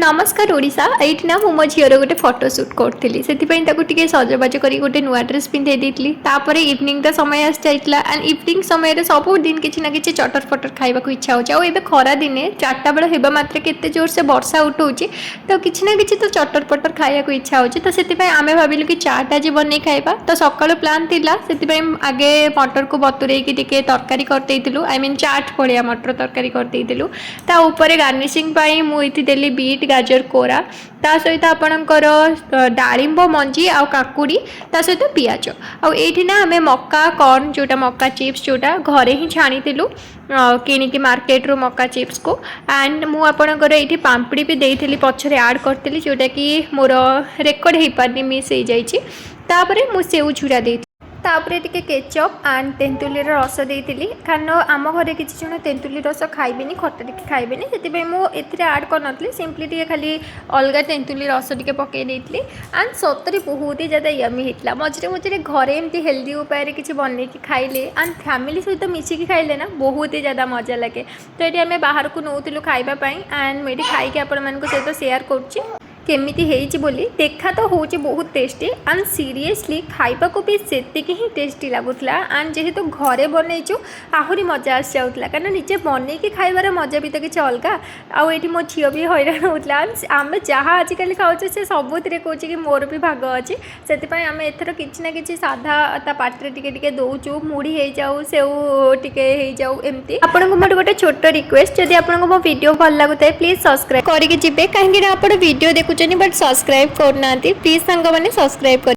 नमस्कार ओडिशा एठी ना मो झीर गोटे फोटो सुट करी से टे सजबाज कर गोटे नुआ ड्रेस पिंधे देती तापर इवनिंग द समय आसी जाइए एंड इवनिंग समय सब दिन किसी ना कि चटर फटर खाइबा इच्छा हो खरा दिने 4टा बेल होगा मात्र के जोर से वर्षा उठाऊँच तो किसी ना कि तो चटर पटर खाइबा इच्छा हो तो से आम भाविलु कि चाट आज बन खाइबा तो सका प्लां थिला से आगे मटर को बतुरे तरकारी करदेलु आई मीन चाट भलिया मटर तरकारी करदेलु ताऊपर गार्निशिंग मुझे देली बीट गाजर कोरा ता सहित आपणकर डालिंब मंजी आ काकुड़ी ता सहित पियाज आठी ना आम मक्का कॉर्न जोटा मक्का चिप्स जोटा घरे ही छाणी किणिकी मार्केट रू मक्का चिप्स को एंड मु आपणकर ये पाम्पड़ी भी देती पछरे ऐड करती जोटा कि मोर रेकर्ड हो पारनी मिस हो जापर मु सेउ छुरा दे तापर टिके केचप एंड तेंतुली रस देती कारण आम घरे किसी जन तेंतुली रस खाइबेनी खट्टा टिके खाइबेनी से मुझे ऐड कर सिंपली टे खाली अलग तेंतुली रस टिके पकई देती एंड सतरे बहुत ही ज़्यादा यमी होता मझे मझे घरे एमती हेल्दी उपाय किसी बनई खाइले एंड फैमिली सहित मिसिकी खाइले ना बहुत ही ज़्यादा मजा लगे तो ये आम बाहर को नौलु खावाई एंड मुझे खाई आपण मान सहित सेयार करुँची केमिति हेइछि बोली देखा तो होची बहुत टेस्टी एंड सीरियसली खाइबा को भी सेतिक ही टेस्टी लगुला एंड जेहेतु घरे बनईचु आहुरी मजा आसी जाउतला कारण निजे बनई के खाइबार मजा भी तो किसी अलग आठी मो झील भी हैरान होता आम जहाँ आजिकल खाऊे से सबुतिर कहे कि मोर भी भाग अच्छी से आम एथर किसी ना कि साधा ता पाटे टिके दौचु मुढ़ी हो जाऊ सेउ टिके हो जाऊ एमती आपन को मोर गोटे छोट रिक्वेस्ट जदि आपन को मो वीडियो भल लगुता प्लीज सब्सक्राइब करके जिबे कहीं आप वीडियो देखुं बट सब्सक्राइब करना प्लीज सांग मैंने सब्सक्राइब कर